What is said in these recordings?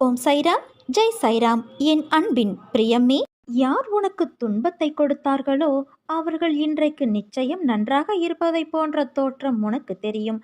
ஓம் சைராம், ஜெய் சைராம். என் அன்பின் பிரியமே, யார் உனக்கு துன்பத்தை கொடுத்தார்களோ அவர்கள் இன்றைக்கு நிச்சயம் நன்றாக இருப்பதை போன்ற தோற்றம் உனக்கு தெரியும்.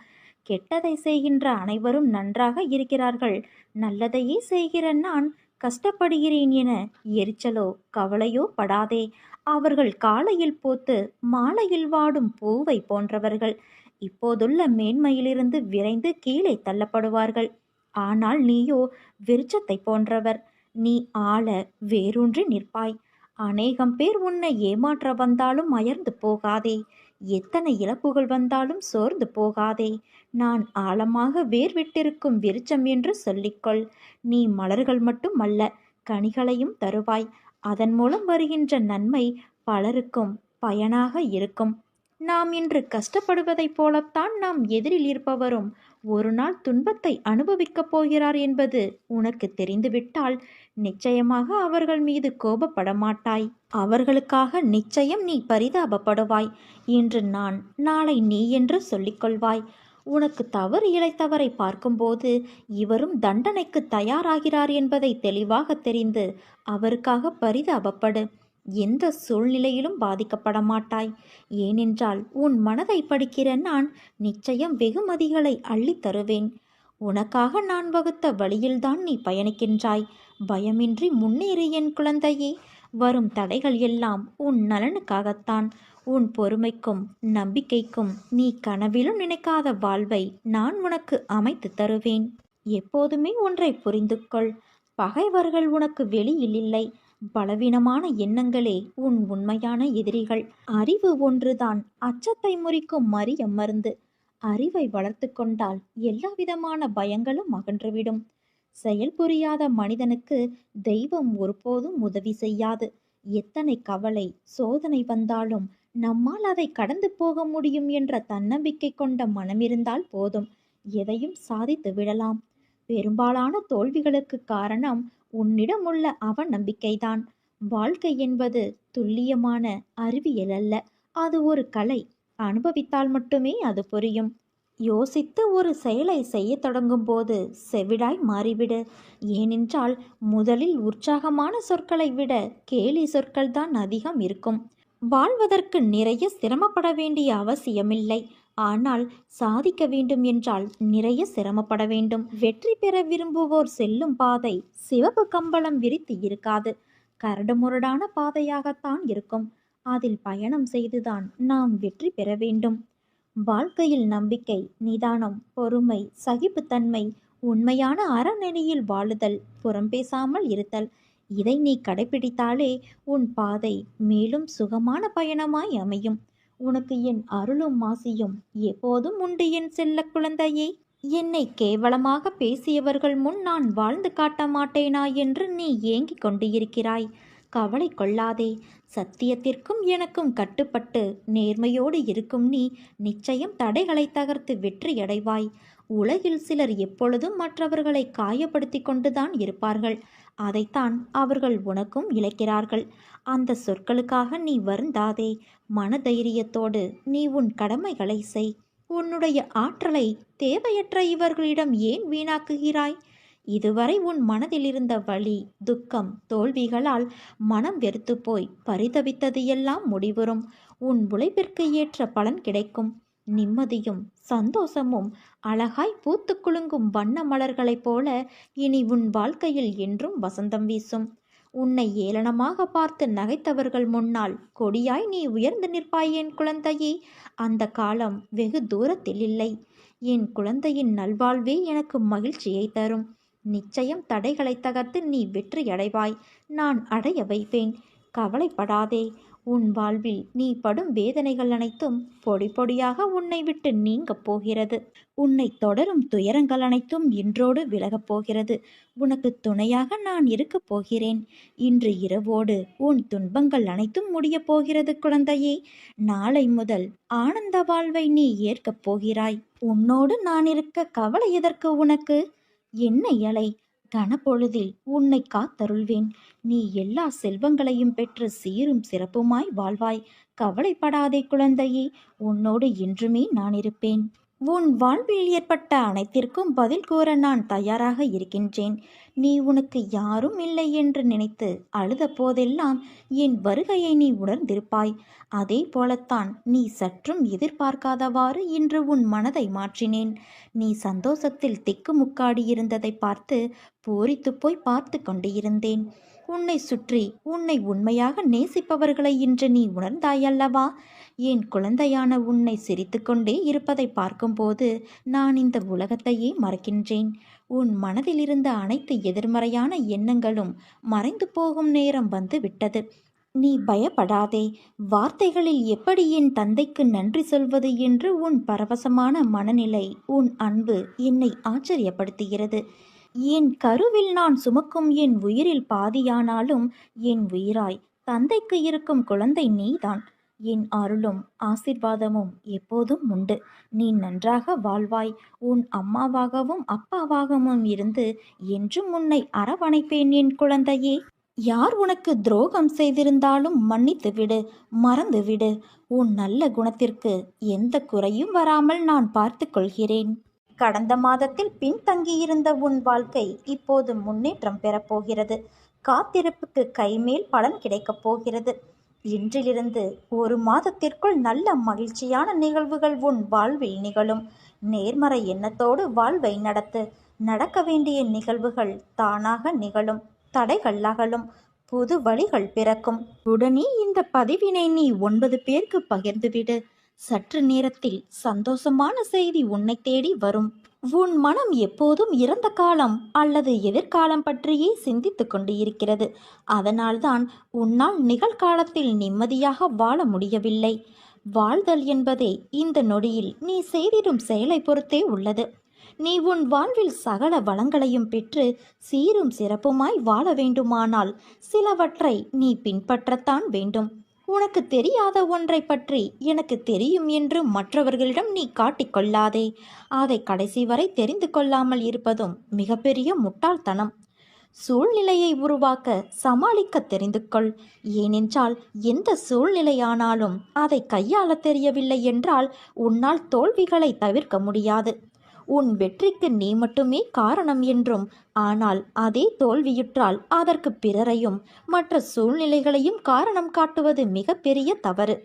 கெட்டதை செய்கின்ற அனைவரும் நன்றாக இருக்கிறார்கள். நல்லதையே செய்கிற நான் கஷ்டப்படுகிறேன் என எரிச்சலோ கவலையோ படாதே. அவர்கள் காலையில் பூத்து மாலையில் வாடும் பூவை போன்றவர்கள். இப்போதுள்ள மேன்மையிலிருந்து விரைந்து கீழே தள்ளப்படுவார்கள். ஆனால் நீயோ விருட்சத்தை போன்றவர். நீ ஆள வேரூன்றி நிற்பாய். அநேகம் பேர் உன்னை ஏமாற்ற வந்தாலும் அயர்ந்து போகாதே. எத்தனை இழப்புகள் வந்தாலும் சோர்ந்து போகாதே. நான் ஆழமாக வேர் விட்டிருக்கும் விருட்சம் என்று சொல்லிக்கொள். நீ மலர்கள் மட்டும் அல்ல, கனிகளையும் தருவாய். அதன் மூலம் வருகின்ற நன்மை பலருக்கும் பயனாக இருக்கும். நாம் இன்று கஷ்டப்படுவதைப் போலத்தான் நாம் எதிரில் இருப்பவரும் ஒரு நாள் துன்பத்தை அனுபவிக்கப் போகிறார் என்பது உனக்கு தெரிந்துவிட்டால் நிச்சயமாக அவர்கள் மீது கோபப்பட மாட்டாய். அவர்களுக்காக நிச்சயம் நீ பரிதாபப்படுவாய். இன்று நான், நாளை நீ என்று சொல்லிக்கொள்வாய். உனக்கு தவறு இழைத்தவரை பார்க்கும்போது இவரும் தண்டனைக்கு தயாராகிறார் என்பதை தெளிவாக தெரிந்து அவருக்காக பரிதாபப்படு. எந்த சூழ்நிலையிலும் பாதிக்கப்பட மாட்டாய். ஏனென்றால் உன் மனதை படிக்கிற நான் நிச்சயம் வெகுமதிகளை அள்ளித் தருவேன். உனக்காக நான் வகுத்த வழியில்தான் நீ பயணிக்கின்றாய். பயமின்றி முன்னேறு என் குழந்தையே. வரும் தடைகள் எல்லாம் உன் நலனுக்காகத்தான். உன் பொறுமைக்கும் நம்பிக்கைக்கும் நீ கனவிலும் நினைக்காத வாழ்வை நான் உனக்கு அமைத்து தருவேன். எப்போதுமே ஒன்றை புரிந்து கொள். பகைவர்கள் உனக்கு வெளியில் இல்லை. பலவீனமான எண்ணங்களே உன் உண்மையான எதிரிகள். அறிவு ஒன்றுதான் அச்சத்தை முறிக்கும் மரிய மருந்து. அறிவை வளர்த்து கொண்டால் எல்லாவிதமான பயங்களும் அகன்றுவிடும். செயல் புரியாத மனிதனுக்கு தெய்வம் ஒருபோதும் உதவி செய்யாது. எத்தனை கவலை சோதனை வந்தாலும் நம்மால் அதை கடந்து போக முடியும் என்ற தன்னம்பிக்கை கொண்ட மனமிருந்தால் போதும், எதையும் சாதித்து விடலாம். பெரும்பாலான தோல்விகளுக்கு காரணம் உன்னிடம் உள்ள அவநம்பிக்கைதான். வாழ்க்கை என்பது துல்லியமான அறிவியல் அல்ல, அது ஒரு கலை. அனுபவித்தால் மட்டுமே அது புரியும். யோசித்து ஒரு செயலை செய்ய தொடங்கும் போது செவிடாய் மாறிவிடு. ஏனென்றால் முதலில் உற்சாகமான சொற்களை விட கேலி சொற்கள் தான் அதிகம் இருக்கும். வாழ்வதற்கு நிறைய சிரமப்பட வேண்டிய அவசியமில்லை. ஆனால் சாதிக்க வேண்டும் என்றால் நிறைய சிரமப்பட வேண்டும். வெற்றி பெற விரும்புவோர் செல்லும் பாதை சிவப்பு கம்பளம் விரித்து இருக்காது, கரடுமுரடான பாதையாகத்தான் இருக்கும். அதில் பயணம் செய்துதான் நாம் வெற்றி பெற வேண்டும். வாழ்க்கையில் நம்பிக்கை, நிதானம், பொறுமை, சகிப்புத்தன்மை, உண்மையான அறநெறியில் வாழுதல், புறம் பேசாமல் இருத்தல், இதை நீ கடைபிடித்தாலே உன் பாதை மேலும் சுகமான பயணமாய் அமையும். உனக்கு என் அருளும் ஆசியும் எப்போதும் உண்டு என் செல்ல குழந்தையே. என்னை கேவலமாக பேசியவர்கள் முன் நான் வாழ்ந்து காட்ட மாட்டேனா என்று நீ ஏங்கிக் கொண்டு இருக்கிறாய். கவலை கொள்ளாதே. சத்தியத்திற்கும் எனக்கும் கட்டுப்பட்டு நேர்மையோடு இருக்கும் நீ நிச்சயம் தடைகளை தகர்த்து வெற்றியடைவாய். உலகில் சிலர் எப்பொழுதும் மற்றவர்களை காயப்படுத்தி கொண்டுதான் இருப்பார்கள். அதைத்தான் அவர்கள் உனக்கும் இழைக்கிறார்கள். அந்த சொற்களுக்காக நீ வருந்தாதே. மனதைரியத்தோடு நீ உன் கடமைகளை செய். உன்னுடைய ஆற்றலை தேவையற்ற இவர்களிடம் ஏன் வீணாக்குகிறாய்? இதுவரை உன் மனதில் இருந்த வலி, துக்கம், தோல்விகளால் மனம் வெறுத்து போய் பரிதவித்தது எல்லாம் முடிவுறும். உன் உழைப்பிற்கு ஏற்ற பலன் கிடைக்கும். நிம்மதியும் சந்தோஷமும் அழகாய் பூத்து குலுங்கும் வண்ண மலர்களைப் போல இனி உன் வாழ்க்கையில் என்றும் வசந்தம் வீசும். உன்னை ஏளனமாக பார்த்து நகைத்தவர்கள் முன்னால் கொடியாய் நீ உயர்ந்து நிற்பாய் என் குழந்தையே. அந்த காலம் வெகு தூரத்தில் இல்லை. என் குழந்தையின் நல்வாழ்வே எனக்கு மகிழ்ச்சியை தரும். நிச்சயம் தடைகளை தகர்த்து நீ வெற்றியடைவாய். நான் அடைய வைப்பேன். கவலைப்படாதே. உன் வாழ்வில் நீ படும் வேதனைகள் அனைத்தும் பொடி பொடியாக உன்னை விட்டு நீங்கப் போகிறது. உன்னை தொடரும் துயரங்கள் அனைத்தும் இன்றோடு விலகப் போகிறது. உனக்கு துணையாக நான் இருக்கப் போகிறேன். இன்று இரவோடு உன் துன்பங்கள் அனைத்தும் முடியப் போகிறது குழந்தையே. நாளை முதல் ஆனந்த வாழ்வை நீ ஏற்கப் போகிறாய். உன்னோடு நான் இருக்க கவலை எதற்கு உனக்கு? என்னை அலை. கனப்பொழுதில் உன்னை காத்தருள்வேன். நீ எல்லா செல்வங்களையும் பெற்று சீரும் சிறப்புமாய் வாழ்வாய். கவலைப்படாதே குழந்தையே. உன்னோடு என்றுமே நான் இருப்பேன். உன் வாழ்வில் ஏற்பட்ட அனைத்திற்கும் பதில் கூற நான் தயாராக இருக்கின்றேன். நீ உனக்கு யாரும் இல்லை என்று நினைத்து அழுத போதெல்லாம் என் வருகையை நீ உணர்ந்திருப்பாய். அதே போலத்தான் நீ சற்றும் எதிர்பார்க்காதவாறு இன்று உன் மனதை மாற்றினேன். நீ சந்தோஷத்தில் திக்குமுக்காடி இருந்ததை பார்த்து பூரித்து போய் பார்த்து கொண்டு இருந்தேன். உன்னை சுற்றி உன்னை உண்மையாக நேசிப்பவர்களை இன்று நீ உணர்ந்தாயல்லவா? என் குழந்தையான உன்னை சிரித்து கொண்டே இருப்பதை பார்க்கும்போது நான் இந்த உலகத்தையே மறக்கின்றேன். உன் மனதில் இருந்த அனைத்து எதிர்மறையான எண்ணங்களும் மறைந்து போகும் நேரம் வந்து விட்டது. நீ பயப்படாதே. வார்த்தைகளில் எப்படி என் தந்தைக்கு நன்றி சொல்வது என்று உன் பரவசமான மனநிலை, உன் அன்பு என்னை ஆச்சரியப்படுத்துகிறது. என் கருவில் நான் சுமக்கும் என் உயிரில் பாதியானாலும் என் உயிராய் தந்தைக்கு இருக்கும் குழந்தை நீதான். என் அருளும் ஆசிர்வாதமும் எப்போதும் உண்டு. நீ நன்றாக வாழ்வாய். உன் அம்மாவாகவும் அப்பாவாகவும் இருந்து என்றும் உன்னை அரவணைப்பேன் என் குழந்தையே. யார் உனக்கு துரோகம் செய்திருந்தாலும் மன்னித்து விடு, மறந்து விடு. உன் நல்ல குணத்திற்கு எந்த குறையும் வராமல் நான் பார்த்து கொள்கிறேன். கடந்த மாதத்தில் பின்தங்கியிருந்த உன் வாழ்க்கை இப்போது முன்னேற்றம் பெறப்போகிறது. காத்திருப்புக்கு கைமேல் பலன் கிடைக்கப் போகிறது. இன்றிலிருந்து ஒரு மாதத்திற்குள் நல்ல மகிழ்ச்சியான நிகழ்வுகள் உன் வாழ்வில் நிகழும். நேர்மறை எண்ணத்தோடு வாழ்வை நடத்து. நடக்க வேண்டிய நிகழ்வுகள் தானாக நிகழும். தடைகள் அகலும். புது வழிகள் பிறக்கும். உடனே இந்த பதிவினை நீ 9 பேருக்கு பகிர்ந்துவிடு. சற்று நேரத்தில் சந்தோஷமான செய்தி உன்னை தேடி வரும். உன் மனம் எப்போதும் இறந்த காலம் அல்லது எதிர்காலம் பற்றியே சிந்தித்து கொண்டு இருக்கிறது. அதனால்தான் உன்னால் நிகழ்காலத்தில் நிம்மதியாக வாழ முடியவில்லை. வாழ்தல் என்பதே இந்த நொடியில் நீ செய்திடும் செயலை பொறுத்தே உள்ளது. நீ உன் வாழ்வில் சகல வளங்களையும் பெற்று சீரும் சிறப்புமாய் வாழ வேண்டுமானால் சிலவற்றை நீ பின்பற்றத்தான் வேண்டும். உனக்கு தெரியாத ஒன்றை பற்றி எனக்கு தெரியும் என்று மற்றவர்களிடம் நீ காட்டிக்கொள்ளாதே. அதை கடைசி வரை தெரிந்து கொள்ளாமல் இருப்பதும் மிகப்பெரிய முட்டாள்தனம். சூழ்நிலையை உருவாக்க சமாளிக்க தெரிந்து கொள். ஏனென்றால் எந்த சூழ்நிலையானாலும் அதை கையாள தெரியவில்லை என்றால் உன்னால் தோல்விகளை தவிர்க்க முடியாது. உன் வெற்றிக்கு நீ மட்டுமே காரணம் என்றும், ஆனால் அதே தோல்வியுற்றால் அதற்கு பிறரையும் மற்ற சூழ்நிலைகளையும் காரணம் காட்டுவது மிகப்பெரிய தவறு.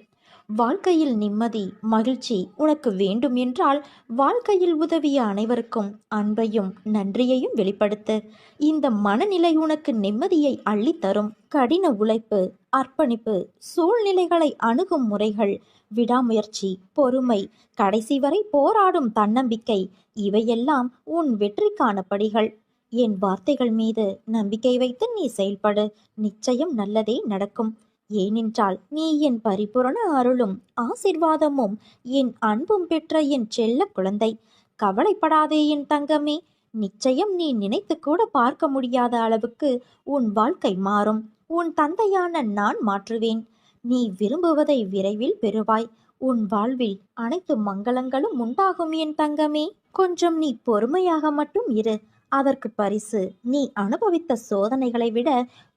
வாழ்க்கையில் நிம்மதி, மகிழ்ச்சி உனக்கு வேண்டும் என்றால் வாழ்க்கையில் உதவிய அனைவருக்கும் அன்பையும் நன்றியையும் வெளிப்படுத்து. இந்த மனநிலை உனக்கு நிம்மதியை அள்ளித்தரும். கடின உழைப்பு, அர்ப்பணிப்பு, சூழ்நிலைகளை அணுகும் முறைகள், விடாமுயற்சி, பொறுமை, கடைசி வரை போராடும் தன்னம்பிக்கை இவையெல்லாம் உன் வெற்றிக்கான படிகள். என் வார்த்தைகள் மீது நம்பிக்கை வைத்து நீ செயல்படு. நிச்சயம் நல்லதே நடக்கும். ஏனென்றால் நீ என் பரிபூரண அருளும் ஆசிர்வாதமும் என் அன்பும் பெற்ற என் செல்ல குழந்தை. கவலைப்படாதே என் தங்கமே. நிச்சயம் நீ நினைத்து கூட பார்க்க முடியாத அளவுக்கு உன் வாழ்க்கை மாறும். உன் தந்தையான நான் மாற்றுவேன். நீ விரும்புவதை விரைவில் பெறுவாய். உன் வாழ்வில் அனைத்து மங்களங்களும் உண்டாகும் என் தங்கமே. கொஞ்சம் நீ பொறுமையாக மட்டும் இரு. அதற்கு பரிசு நீ அனுபவித்த சோதனைகளை விட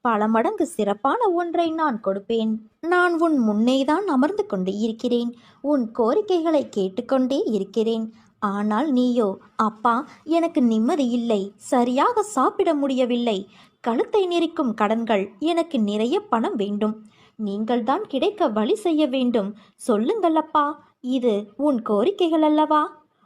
பல மடங்கு சிறப்பான ஒன்றை நான் கொடுப்பேன். நான் உன் முன்னேதான் அமர்ந்து கொண்டு இருக்கிறேன். உன் கோரிக்கைகளை கேட்டுக்கொண்டே இருக்கிறேன். ஆனால் நீயோ, அப்பா எனக்கு நிம்மதி இல்லை, சரியாக சாப்பிட முடியவில்லை, கழுத்தை நெரிக்கும் கடன்கள், எனக்கு நிறைய பணம் வேண்டும், நீங்கள்தான் கிடைக்க வழி செய்ய வேண்டும், சொல்லுங்கள் அப்பா, இது உன் கோரிக்கைகள் அல்லவா?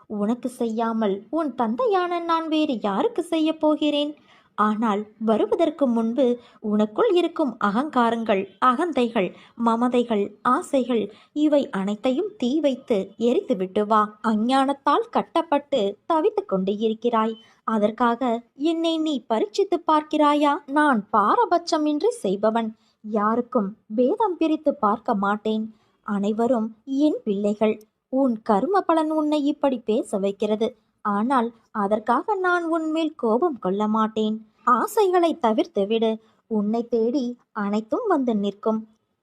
உனக்கு செய்யாமல் உன் தந்தையான நான் வேறு யாருக்கு செய்ய போகிறேன்? ஆனால் வருவதற்கு முன்பு உனக்குள் இருக்கும் அகங்காரங்கள், அகந்தைகள், மமதைகள், ஆசைகள் இவை அனைத்தையும் தீ வைத்து எரித்து விட்டு வா. அஞ்ஞானத்தால் கட்டப்பட்டு தவித்து கொண்டு இருக்கிறாய். அதற்காக என்னை நீ பரீட்சித்து பார்க்கிறாயா? நான் பாரபட்சமின்றி செய்பவன். யாருக்கும் பேதம் பிரித்து பார்க்க மாட்டேன். அனைவரும் என் பிள்ளைகள். உன் கர்ம பலன் உன்னை இப்படி பேச வைக்கிறது. ஆனால் அதற்காக நான் உன்மேல் கோபம் கொள்ள மாட்டேன். ஆசைகளை தவிர்த்து விடு. உன்னை தேடி அனைத்தும் வந்து நிற்கும்.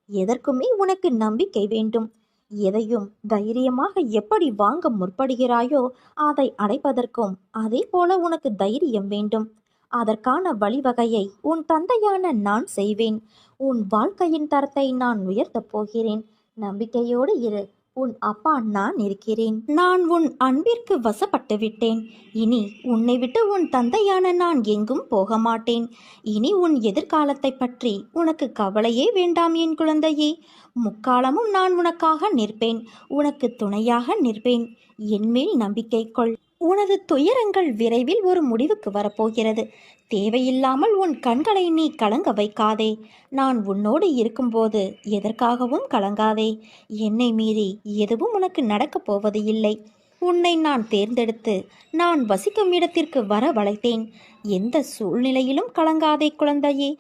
எதற்குமே உனக்கு நம்பிக்கை வேண்டும். எதையும் தைரியமாக எப்படி வாங்க முற்படுகிறாயோ அதை அடைப்பதற்கும் அதே போல உனக்கு தைரியம் வேண்டும். அதற்கான வழிவகையை உன் தந்தையான நான் செய்வேன். உன் வாழ்க்கையின் தரத்தை நான் உயர்த்தப் போகிறேன். நம்பிக்கையோடு இரு. உன் அப்பா நான் இருக்கிறேன். நான் உன் அன்பிற்கு வசப்பட்டு விட்டேன். இனி உன்னை விட்டு உன் தந்தையான நான் எங்கும் போக மாட்டேன். இனி உன் எதிர்காலத்தை பற்றி உனக்கு கவலையே வேண்டாம் என் குழந்தையே. முக்காலமும் நான் உனக்காக நிற்பேன், உனக்கு துணையாக நிற்பேன். என்மேல் நம்பிக்கை கொள். உனது துயரங்கள் விரைவில் ஒரு முடிவுக்கு வரப்போகிறது. தேவையில்லாமல் உன் கண்களை நீ கலங்க வைக்காதே. நான் உன்னோடு இருக்கும்போது எதற்காகவும் கலங்காதே. என்னை மீறி எதுவும் உனக்கு நடக்கப் போவது இல்லை. உன்னை நான் தேர்ந்தெடுத்து நான் வசிக்கும் இடத்திற்கு வர வளைத்தேன். எந்த சூழ்நிலையிலும் கலங்காதே குழந்தையே.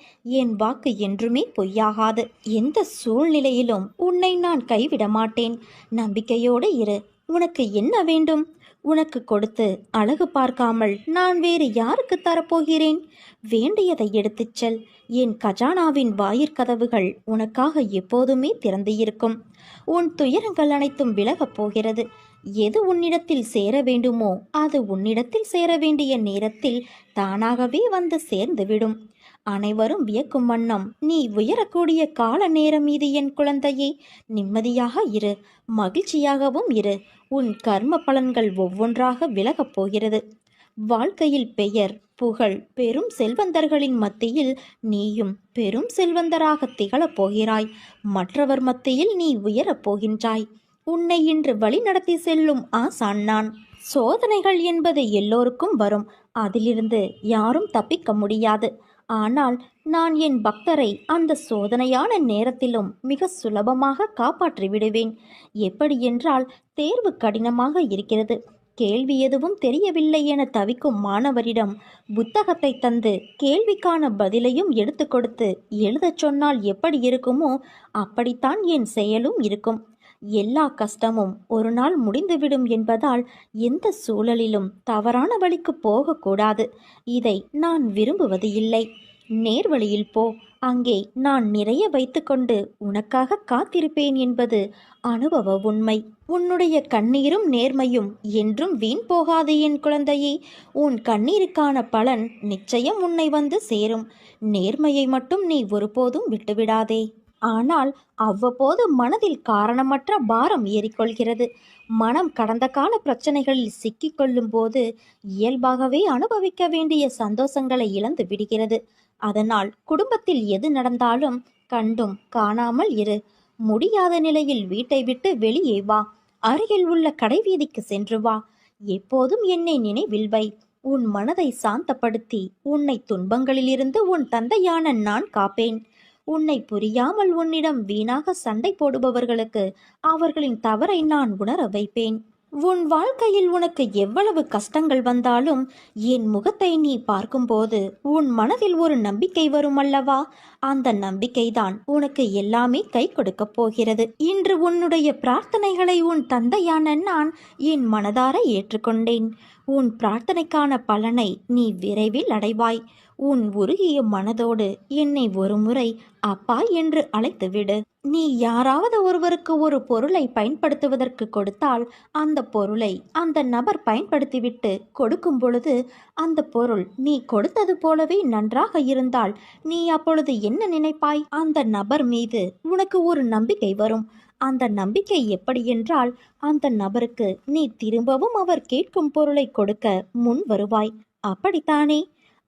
என் வாக்கு என்றுமே பொய்யாகாது. எந்த சூழ்நிலையிலும் உன்னை நான் கைவிட மாட்டேன். நம்பிக்கையோடு இரு. உனக்கு என்ன வேண்டும்? உனக்கு கொடுத்து அழகு பார்க்காமல் நான் வேறு யாருக்கு தரப்போகிறேன்? வேண்டியதை எடுத்துச் செல். என் கஜானாவின் வாயிற்கதவுகள் உனக்காக எப்போதுமே திறந்து இருக்கும். உன் துயரங்கள் அனைத்தும் விலகப் போகிறது. எது உன்னிடத்தில் சேர வேண்டுமோ அது உன்னிடத்தில் சேர வேண்டிய நேரத்தில் தானாகவே வந்து சேர்ந்துவிடும். அனைவரும் வியக்கும் வண்ணம் நீ உயரக்கூடிய கால நேரம் இது என் குழந்தையே. நிம்மதியாக இரு, மகிழ்ச்சியாகவும் இரு. உன் கர்ம பலன்கள் ஒவ்வொன்றாக விலகப் போகிறது. வாழ்க்கையில் பெயர், புகழ், பெரும் செல்வந்தர்களின் மத்தியில் நீயும் பெரும் செல்வந்தராக திகழப் போகிறாய். மற்றவர் மத்தியில் நீ உயரப் போகின்றாய். உன்னை இன்று வழி நடத்தி செல்லும் ஆசான் நான். சோதனைகள் என்பது எல்லோருக்கும் வரும். அதிலிருந்து யாரும் தப்பிக்க முடியாது. ஆனால் நான் என் பக்தரை அந்த சோதனையான நேரத்திலும் மிக சுலபமாக காப்பாற்றி விடுவேன். எப்படி என்றால், தேர்வு கடினமாக இருக்கிறது, கேள்வி எதுவும் தெரியவில்லை என தவிக்கும் மாணவரிடம் புத்தகத்தை தந்து கேள்விக்கான பதிலையும் எடுத்து கொடுத்து எழுதச் சொன்னால் எப்படி இருக்குமோ அப்படித்தான் என் செயலும் இருக்கும். எல்லா கஷ்டமும் ஒரு நாள் முடிந்துவிடும் என்பதால் எந்த சூழலிலும் தவறான வழிக்கு போகக்கூடாது. இதை நான் விரும்புவது இல்லை. நேர்வழியில் போ. அங்கே நான் நிறைய வைத்துக்கொண்டு உனக்காக காத்திருப்பேன் என்பது அனுபவ உண்மை. உன்னுடைய கண்ணீரும் நேர்மையும் என்றும் வீண் போகாது என் குழந்தையே. உன் கண்ணீருக்கான பலன் நிச்சயம் உன்னை வந்து சேரும். நேர்மையை மட்டும் நீ ஒருபோதும் விட்டுவிடாதே. ஆனால் அவ்வப்போது மனதில் காரணமற்ற பாரம் ஏறிக்கொள்கிறது. மனம் கடந்த கால பிரச்சனைகளில் சிக்கிக்கொள்ளும் போது இயல்பாகவே அனுபவிக்க வேண்டிய சந்தோஷங்களை இழந்து விடுகிறது. அதனால் குடும்பத்தில் எது நடந்தாலும் கண்டும் காணாமல் இரு. முடியாத நிலையில் வீட்டை விட்டு வெளியே வா. அருகில் உள்ள கடைவீதிக்கு சென்று வா. எப்போதும் என்னை நினைவில் வை. உன் மனதை சாந்தப்படுத்தி உன்னை துன்பங்களிலிருந்து உன் தந்தையான நான் காப்பேன். உன்னை புரியாமல் உன்னிடம் வீணாக சண்டை போடுபவர்களுக்கு அவர்களின் தவறை நான் உணர வைப்பேன். உன் வாழ்க்கையில் உனக்கு எவ்வளவு கஷ்டங்கள் வந்தாலும் என் முகத்தை நீ பார்க்கும்போது உன் மனதில் ஒரு நம்பிக்கை வரும் அல்லவா? அந்த நம்பிக்கைதான் உனக்கு எல்லாமே கை கொடுக்கப் போகிறது. இன்று உன்னுடைய பிரார்த்தனைகளை உன் தந்தையான நான் என் மனதார ஏற்றுக்கொண்டேன். உன் பிரார்த்தனைக்கான பலனை நீ விரைவில் அடைவாய். உன் உருகிய மனதோடு என்னை ஒருமுறை அப்பா என்று அழைத்துவிடு. நீ யாராவது ஒருவருக்கு ஒரு பொருளை பயன்படுத்துவதற்கு கொடுத்தால் அந்த பொருளை அந்த நபர் பயன்படுத்திவிட்டு கொடுக்கும் பொழுது அந்த பொருள் நீ கொடுத்தது போலவே நன்றாக இருந்தால் நீ அப்பொழுது என்ன நினைப்பாய்? அந்த நபர் மீது உனக்கு ஒரு நம்பிக்கை வரும். அந்த நம்பிக்கை எப்படி என்றால், அந்த நபருக்கு நீ திரும்பவும் அவர் கேட்கும் பொருளை கொடுக்க முன் வருவாய். அப்படித்தானே?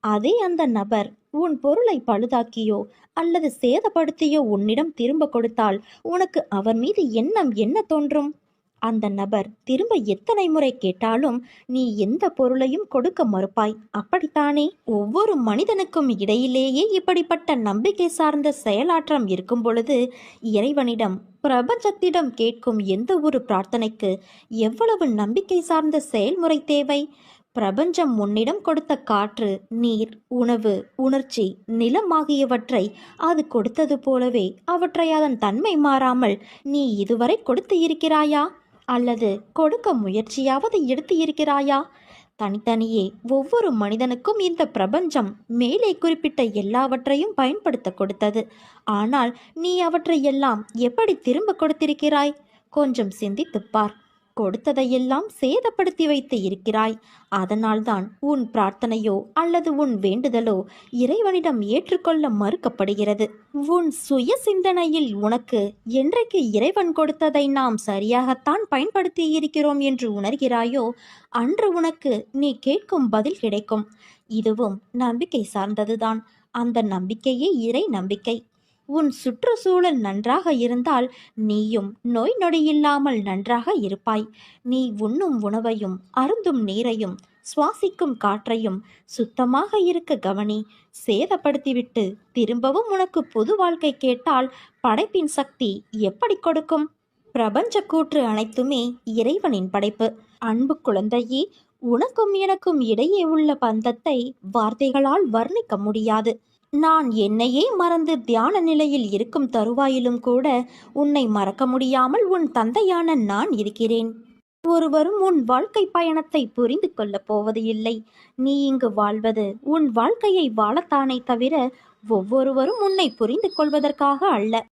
அதே அந்த நபர் உன் பொருளை பழுதாக்கியோ அல்லது சேதப்படுத்தியோ உன்னிடம் திரும்ப கொடுத்தால் உனக்கு அவர் மீது எண்ணம் என்ன தோன்றும்? அந்த நபர் திரும்ப எத்தனை முறை கேட்டாலும் நீ எந்த பொருளையும் கொடுக்க மறுப்பாய். அப்படித்தானே? ஒவ்வொரு மனிதனுக்கும் இடையிலேயே இப்படிப்பட்ட நம்பிக்கை சார்ந்த செயலாற்றம் இருக்கும் பொழுது இறைவனிடம், பிரபஞ்சத்திடம் கேட்கும் எந்த ஒரு பிரார்த்தனைக்கு எவ்வளவு நம்பிக்கை சார்ந்த செயல்முறை தேவை? பிரபஞ்சம் உன்னிடம் கொடுத்த காற்று, நீர், உணவு, உணர்ச்சி, நிலம் ஆகியவற்றை அது கொடுத்தது போலவே அவற்றை அதன் தன்மை மாறாமல் நீ இதுவரை கொடுத்து இருக்கிறாயா? அல்லது கொடுக்க முயற்சியாவது எடுத்து இருக்கிறாயா? தனித்தனியே ஒவ்வொரு மனிதனுக்கும் இந்த பிரபஞ்சம் மேலே குறிப்பிட்ட எல்லாவற்றையும் பயன்படுத்த கொடுத்தது. ஆனால் நீ அவற்றை எல்லாம் எப்படி திரும்ப கொடுத்திருக்கிறாய்? கொஞ்சம் சிந்தித்துப்பார். கொடுத்ததையெல்லாம் சேதப்படுத்தி வைத்து இருக்கிறாய். அதனால்தான் உன் பிரார்த்தனையோ அல்லது உன் வேண்டுதலோ இறைவனிடம் ஏற்றுக்கொள்ள மறுக்கப்படுகிறது. உன் சுய சிந்தனையில் உனக்கு என்றைக்கு இறைவன் கொடுத்ததை நாம் சரியாகத்தான் பயன்படுத்தி இருக்கிறோம் என்று உணர்கிறாயோ அன்று உனக்கு நீ கேட்கும் பதில் கிடைக்கும். இதுவும் நம்பிக்கை சார்ந்ததுதான். அந்த நம்பிக்கையே இறை நம்பிக்கை. உன் சுற்றுச்சூழல் நன்றாக இருந்தால் நீயும் நோய் நொடியில்லாமல் நன்றாக இருப்பாய். நீ உண்ணும் உணவையும் அருந்தும் நீரையும் சுவாசிக்கும் காற்றையும் சுத்தமாக இருக்க கவனி. சேதப்படுத்திவிட்டு திரும்பவும் உனக்கு புது வாழ்க்கை கேட்டால் படைப்பின் சக்தி எப்படி கொடுக்கும்? பிரபஞ்ச கூற்று அனைத்துமே இறைவனின் படைப்பு. அன்பு குழந்தையே, உனக்கும் எனக்கும் இடையே உள்ள பந்தத்தை வார்த்தைகளால் வர்ணிக்க முடியாது. நான் என்னையே மறந்து தியான நிலையில் இருக்கும் தருவாயிலும் கூட உன்னை மறக்க முடியாமல் உன் தந்தையான நான் இருக்கிறேன். ஒருவரும் உன் வாழ்க்கை பயணத்தை புரிந்து கொள்ளப் போவது இல்லை. நீ இங்கு வாழ்வது உன் வாழ்க்கையை வாழத்தானே தவிர ஒவ்வொருவரும் உன்னை புரிந்து கொள்வதற்காக அல்ல.